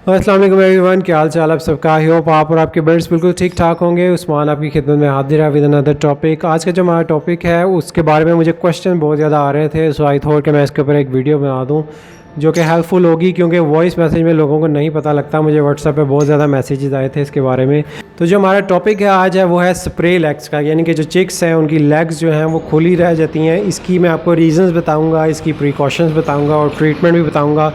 अस्सलाम वालेकुम एवरीवन, क्या हाल चाल आप सबका। आई होप आप और आपके बर्ड्स बिल्कुल ठीक ठाक होंगे। उस्मान आपकी खिदमत में हाजिर है विद अनदर टॉपिक। आज का जो हमारा टॉपिक है उसके बारे में मुझे क्वेश्चन बहुत ज़्यादा आ रहे थे, सो आई थॉट कि मैं इसके ऊपर एक वीडियो बना दूं जो कि हेल्पफुल होगी, क्योंकि वॉइस मैसेज में लोगों को नहीं पता लगता। मुझे व्हाट्सएप पे बहुत ज़्यादा मैसेजेस आए थे इसके बारे में। तो जो हमारा टॉपिक है आज है वो है स्प्रे लेग्स का, यानी कि जो चिक्स हैं उनकी लेग्स जो हैं वो खुली रह जाती हैं। इसकी मैं आपको रीज़न्स बताऊँगा, इसकी प्रिकॉशंस बताऊँगा और ट्रीटमेंट भी बताऊँगा।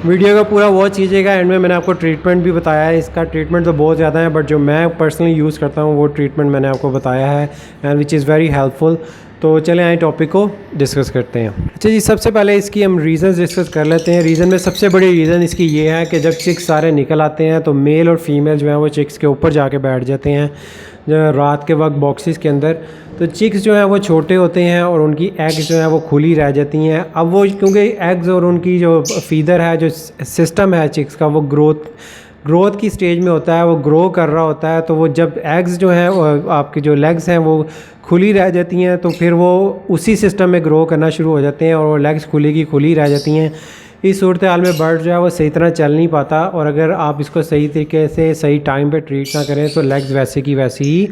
वीडियो का पूरा वॉच कीजिएगा। एंड में मैंने आपको ट्रीटमेंट भी बताया है। इसका ट्रीटमेंट तो बहुत ज़्यादा है, बट जो मैं पर्सनली यूज़ करता हूँ वो ट्रीटमेंट मैंने आपको बताया है, and which is very helpful. तो चलें आए टॉपिक को डिस्कस करते हैं। अच्छा जी, सबसे पहले इसकी हम रीज़न्स डिस्कस कर लेते हैं। रीज़न में सबसे बड़ी रीज़न इसकी ये है कि जब चिक्स सारे निकल आते हैं तो मेल और फीमेल जो हैं वो चिक्स के ऊपर जाके बैठ जाते हैं जो रात के वक्त बॉक्सेस के अंदर। तो चिक्स जो हैं वो छोटे होते हैं और उनकी एग्स जो हैं वो खुली रह जाती हैं। अब वो क्योंकि एग्स और उनकी जो फीदर है, जो सिस्टम है चिक्स का, वो ग्रोथ की स्टेज में होता है, वो ग्रो कर रहा होता है। तो वो जब एग्स जो हैं आपकी जो लेग्स हैं वो खुली रह जाती हैं, तो फिर वो उसी सिस्टम में ग्रो करना शुरू हो जाते हैं और वो लेग्स खुली रह जाती हैं। इस सूरत हाल में बर्ड जो है वो सही तरह चल नहीं पाता, और अगर आप इसको सही तरीके से सही टाइम पे ट्रीट ना करें तो लेग्स वैसे की वैसी ही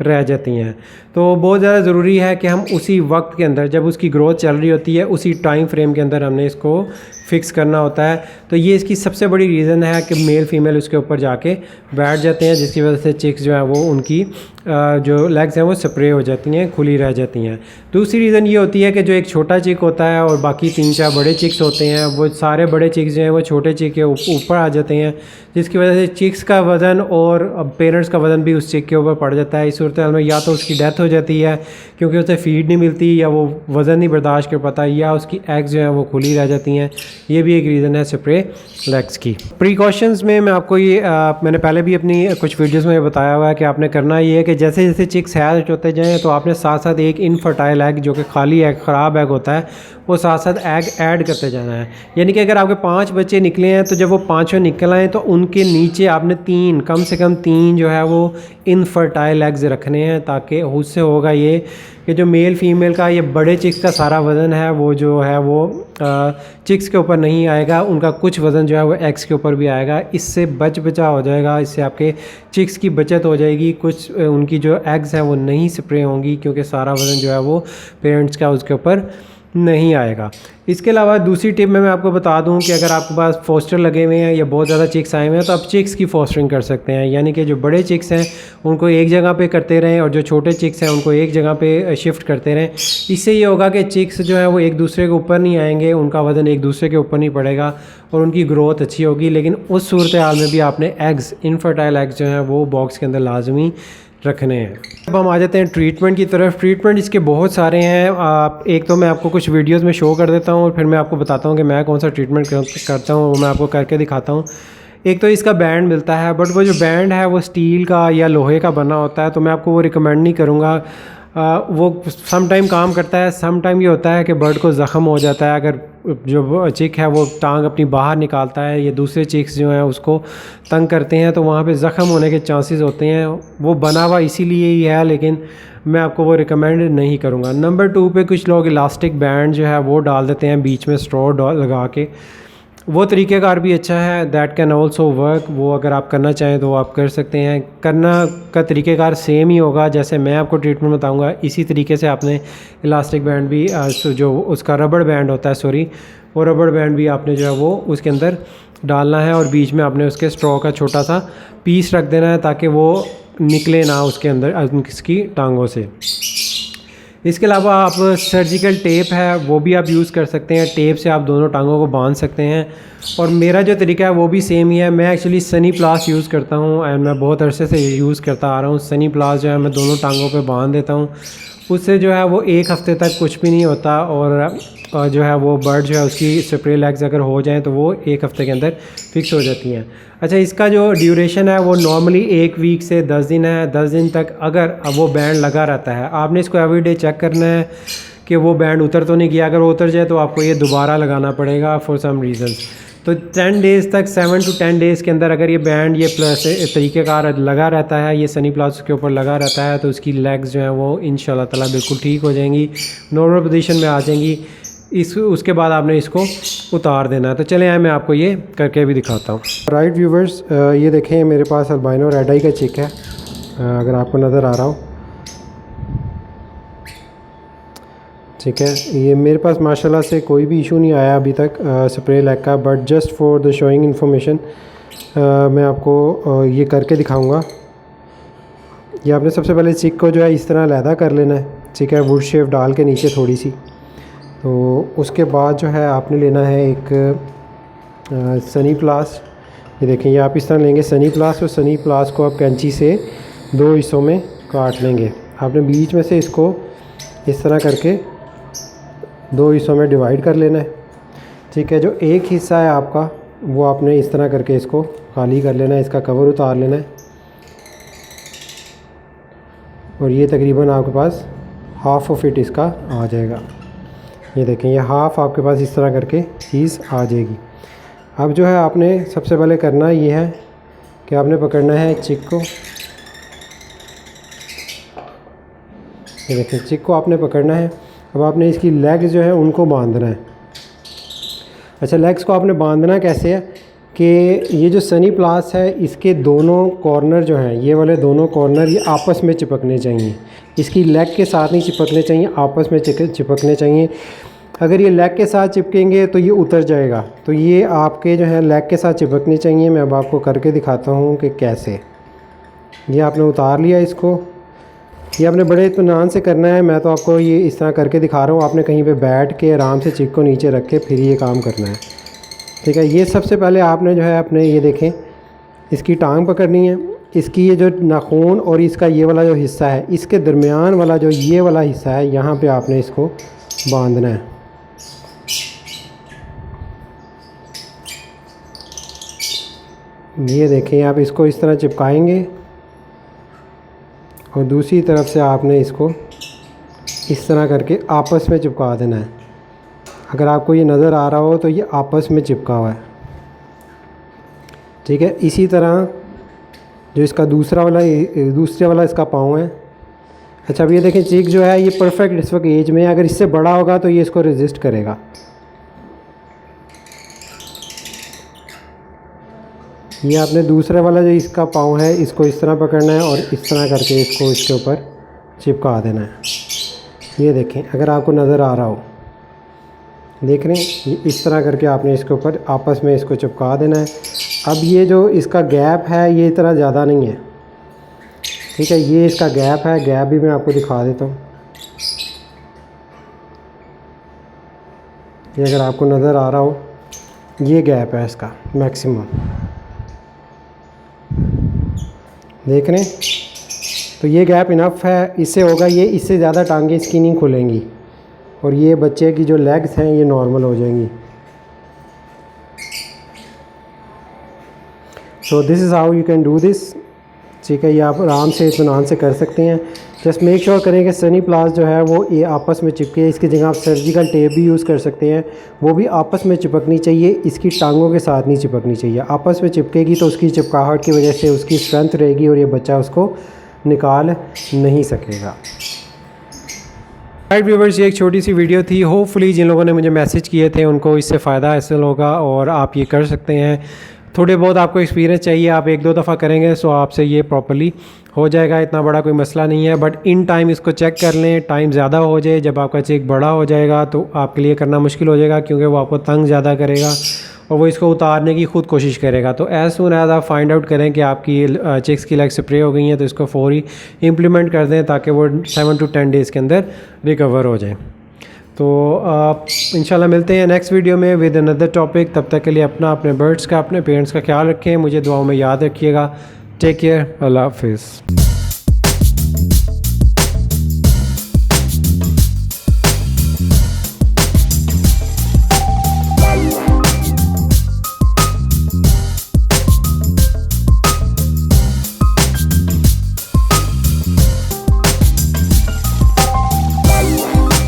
रह जाती हैं। तो बहुत ज़्यादा ज़रूरी है कि हम उसी वक्त के अंदर, जब उसकी ग्रोथ चल रही होती है, उसी टाइम फ्रेम के अंदर हमने इसको फ़िक्स करना होता है। तो ये इसकी सबसे बड़ी रीज़न है कि मेल फीमेल उसके ऊपर जाके बैठ जाते हैं, जिसकी वजह से चिक्स जो है वो उनकी जो लेग्स हैं वो स्प्रे हो जाती हैं, खुली रह जाती हैं। दूसरी रीज़न ये होती है कि जो एक छोटा चिक होता है और बाकी 3-4 बड़े चिक्स होते हैं, वो सारे बड़े चिक्स जो हैं वो छोटे चिक के ऊपर आ जाते हैं, जिसकी वजह से चिक्स का वज़न और पेरेंट्स का वज़न भी उस चिक के ऊपर पड़ जाता है। इस सूरत में या तो उसकी डेथ हो जाती है क्योंकि उसे फीड नहीं मिलती, या वो वज़न नहीं बर्दाश्त कर पाता, या उसकी एग्स जो हैं वो खुली रह जाती हैं। ये भी एक रीज़न है स्प्रे लेग्स की। प्रिकॉशंस में मैं आपको ये मैंने पहले भी अपनी कुछ वीडियोस में बताया हुआ है कि आपने करना ये है कि जैसे जैसे चिक्स हैच होते जाएँ तो आपने साथ साथ एक इनफर्टाइल एग, जो कि खाली एग, ख़राब एग होता है, वो साथ साथ एग ऐड करते जाना है। यानी कि अगर आपके 5 बच्चे निकले हैं तो जब वो 5 निकल आएँ तो उनके नीचे आपने 3, कम से कम 3 जो है वो इनफर्टाइल एग्स रखने हैं, ताकि उससे होगा ये कि जो मेल फीमेल का ये बड़े चिक्स का सारा वज़न है वो जो है वो चिक्स के ऊपर नहीं आएगा, उनका कुछ वज़न जो है वो एग्स के ऊपर भी आएगा। इससे बचा हो जाएगा, इससे आपके चिक्स की बचत हो जाएगी। कुछ उनकी जो एग्स हैं वो नहीं स्प्रे होंगी क्योंकि सारा वज़न जो है वो पेरेंट्स का उसके ऊपर नहीं आएगा। इसके अलावा दूसरी टिप में मैं आपको बता दूं कि अगर आपके पास फोस्टर लगे हुए हैं या बहुत ज़्यादा चिक्स आए हुए हैं तो आप चिक्स की फोस्टरिंग कर सकते हैं। यानी कि जो बड़े चिक्स हैं उनको एक जगह पे करते रहें और जो छोटे चिक्स हैं उनको एक जगह पे शिफ्ट करते रहें। इससे ये होगा कि चिक्स जो है वो एक दूसरे के ऊपर नहीं आएंगे, उनका वज़न एक दूसरे के ऊपर नहीं पड़ेगा और उनकी ग्रोथ अच्छी होगी। लेकिन उस सूरत हाल में भी आपने एग्स, इनफर्टाइल एग्स जो हैं वो बॉक्स के अंदर लाजमी रखने हैं। अब हम आ जाते हैं ट्रीटमेंट की तरफ। ट्रीटमेंट इसके बहुत सारे हैं। एक तो मैं आपको कुछ वीडियोस में शो कर देता हूँ और फिर मैं आपको बताता हूँ कि मैं कौन सा ट्रीटमेंट करता हूँ, वो मैं आपको करके दिखाता हूँ। एक तो इसका बैंड मिलता है, बट वो जो बैंड है वो स्टील का या लोहे का बना होता है, तो मैं आपको वो रिकमेंड नहीं करूँगा। वो सम टाइम काम करता है, सम टाइम ये होता है कि बर्ड को ज़ख़म हो जाता है। अगर जो चिक है वो टांग अपनी बाहर निकालता है, ये दूसरे चिक्स जो हैं उसको तंग करते हैं, तो वहाँ पे ज़ख़म होने के चांसेस होते हैं। वो बना हुआ इसीलिए ही है, लेकिन मैं आपको वो रिकमेंड नहीं करूँगा। नंबर 2 पे कुछ लोग इलास्टिक बैंड जो है वो डाल देते हैं बीच में स्ट्रॉ लगा के। वो तरीक़ेकार भी अच्छा है, दैट कैन ऑल्सो वर्क। वो अगर आप करना चाहें तो आप कर सकते हैं। करना का तरीक़ेकार सेम ही होगा, जैसे मैं आपको ट्रीटमेंट बताऊंगा इसी तरीके से आपने इलास्टिक बैंड भी जो उसका रबड़ बैंड होता है, वो रबड़ बैंड भी आपने जो है वो उसके अंदर डालना है और बीच में आपने उसके स्ट्रॉ का छोटा सा पीस रख देना है ताकि वो निकले ना उसके अंदर इसकी टांगों से। इसके अलावा आप सर्जिकल टेप है वो भी आप यूज़ कर सकते हैं। टेप से आप दोनों टांगों को बांध सकते हैं और मेरा जो तरीका है वो भी सेम ही है। मैं एक्चुअली सनी प्लास यूज़ करता हूँ एंड मैं बहुत अरसे से यूज़ करता आ रहा हूँ। सनी प्लास जो है मैं दोनों टांगों पे बांध देता हूँ, उससे जो है वो 1 हफ़्ते तक कुछ भी नहीं होता और जो है वो बर्ड जो है उसकी स्प्रे लेग्स अगर हो जाएँ तो वो 1 हफ़्ते के अंदर फ़िक्स हो जाती हैं। अच्छा, इसका जो ड्यूरेशन है वो नॉर्मली 1 वीक से 10 दिन है। 10 दिन तक अगर वो बैंड लगा रहता है, आपने इसको एवरीडे चेक करना है कि वो बैंड उतर तो नहीं गया। अगर वो उतर जाए तो आपको ये दोबारा लगाना पड़ेगा फॉर सम रीज़न। तो 10 डेज़ तक, 7 to 10 डेज़ के अंदर अगर ये बैंड ये प्लस तरीक़ेकार लगा रहता है, ये सनी प्लास के ऊपर लगा रहता है, तो उसकी लेग्स जो हैं वो इंशाल्लाह ताला बिल्कुल ठीक हो जाएंगी, नॉर्मल पोजीशन में आ जाएंगी। उसके बाद आपने इसको उतार देना है। तो चले आए मैं आपको ये करके भी दिखाता हूँ। राइट व्यूवर्स, ये देखें मेरे पास अल्बाइनो रेड आई का चिक है, अगर आपको नज़र आ रहा हो। ठीक है, ये मेरे पास माशाल्लाह से कोई भी इशू नहीं आया अभी तक स्प्रे लैग का, but just for the showing information मैं आपको ये करके दिखाऊंगा। ये आपने सबसे पहले चिक को जो है इस तरह अलहदा कर लेना है, ठीक है, वुड शेप डाल के नीचे थोड़ी सी। तो उसके बाद जो है आपने लेना है एक सनी प्लास। ये देखें, ये आप इस तरह लेंगे सनी प्लास, और सनी प्लास को आप कैंची से 2 हिस्सों में काट लेंगे। आपने बीच में से इसको इस तरह करके 2 हिस्सों में डिवाइड कर लेना है। ठीक है, जो एक हिस्सा है आपका वो आपने इस तरह करके इसको खाली कर लेना है, इसका कवर उतार लेना है, और ये तकरीबन आपके पास हाफ़ ऑफ इट इसका आ जाएगा। ये देखें, ये हाफ़ आपके पास इस तरह करके चीज़ आ जाएगी। अब जो है आपने सबसे पहले करना ये है कि आपने पकड़ना है चिक को। ये देखें, चिक को आपने पकड़ना है। अब आपने इसकी लेग्स जो है उनको बांधना है। अच्छा, लेग्स को आपने बांधना कैसे है कि ये जो सनी प्लास है इसके दोनों कॉर्नर जो हैं, ये वाले दोनों कॉर्नर ये आपस में चिपकने चाहिए। इसकी लेग के साथ नहीं चिपकने चाहिए, आपस में चिपकने चाहिए। अगर ये लेग के साथ चिपकेंगे तो ये उतर जाएगा। तो ये आपके जो है लेग के साथ चिपकने चाहिए। मैं अब आपको करके दिखाता हूँ कि कैसे। ये आपने उतार लिया इसको, ये आपने बड़े इत्मीनान से करना है। मैं तो आपको ये इस तरह करके दिखा रहा हूँ, आपने कहीं पे बैठ के आराम से चिक को नीचे रख के फिर ये काम करना है। ठीक है, ये सबसे पहले आपने जो है अपने ये देखें इसकी टांग पकड़नी है। इसकी ये जो नाखून और इसका ये वाला जो हिस्सा है, इसके दरमियान वाला जो ये वाला हिस्सा है, यहाँ पे आपने इसको बांधना है। ये देखें, आप इसको इस तरह चिपकाएंगे और दूसरी तरफ से आपने इसको इस तरह करके आपस में चिपका देना है। अगर आपको ये नज़र आ रहा हो तो ये आपस में चिपका हुआ है। ठीक है, इसी तरह जो इसका दूसरे वाला इसका पाँव है। अच्छा, अब ये देखें चिक जो है ये परफेक्ट इस वक्त एज में है। अगर इससे बड़ा होगा तो ये इसको रेजिस्ट करेगा। ये आपने दूसरे वाला जो इसका पाँव है इसको इस तरह पकड़ना है और इस तरह करके इसको इसके ऊपर चिपका देना है। ये देखें, अगर आपको नज़र आ रहा हो, देख रहे हैं, ये इस तरह करके आपने इसके ऊपर आपस में इसको चिपका देना है। अब ये जो इसका गैप है ये इतना ज़्यादा नहीं है। ठीक है, ये इसका गैप है, गैप भी मैं आपको दिखा देता हूँ। ये अगर आपको नज़र आ रहा हो, ये गैप है इसका मैक्सिमम, देख रहे हैं। तो ये गैप इनफ है, इससे होगा ये, इससे ज़्यादा टांगें इसकी नहीं खुलेंगी और ये बच्चे की जो लेग्स हैं ये नॉर्मल हो जाएंगी। So this is how you can do this. ठीक है, ये आप आराम से इत्मीनान से कर सकते हैं। जस्ट मेक श्योर करें कि सनी प्लास जो है वो ये आपस में चिपके। इसकी जगह आप सर्जिकल टेप भी यूज़ कर सकते हैं, वो भी आपस में चिपकनी चाहिए, इसकी टांगों के साथ नहीं चिपकनी चाहिए। आपस में चिपकेगी तो उसकी चिपकाहट की वजह से उसकी स्ट्रेंथ रहेगी और ये बच्चा उसको निकाल नहीं सकेगा। राइट व्यूवर्स, ये एक छोटी सी वीडियो थी। होपफुली जिन लोगों ने मुझे मैसेज किए थे उनको इससे फ़ायदा हासिल होगा और आप ये कर सकते हैं। थोड़े बहुत आपको एक्सपीरियंस चाहिए, आप 1-2 दफ़ा करेंगे सो आपसे ये प्रॉपर्ली हो जाएगा। इतना बड़ा कोई मसला नहीं है, बट इन टाइम इसको चेक कर लें। टाइम ज़्यादा हो जाए, जब आपका चेक बड़ा हो जाएगा तो आपके लिए करना मुश्किल हो जाएगा, क्योंकि वो आपको तंग ज़्यादा करेगा और वो इसको उतारने की ख़ुद कोशिश करेगा। तो एज़ सून एज़ आप फाइंड आउट करें कि आपकी चिक्स की लेग स्प्रे हो गई हैं तो इसको फौरी इम्प्लीमेंट कर दें ताकि वो 7 to 10 डेज़ के अंदर रिकवर हो जाए। तो इंशाल्लाह मिलते हैं नेक्स्ट वीडियो में विद अनदर टॉपिक। तब तक के लिए अपने बर्ड्स का, अपने पेरेंट्स का ख्याल रखें। मुझे दुआओं में याद रखिएगा। टेक केयर, अल्लाह हाफिज़।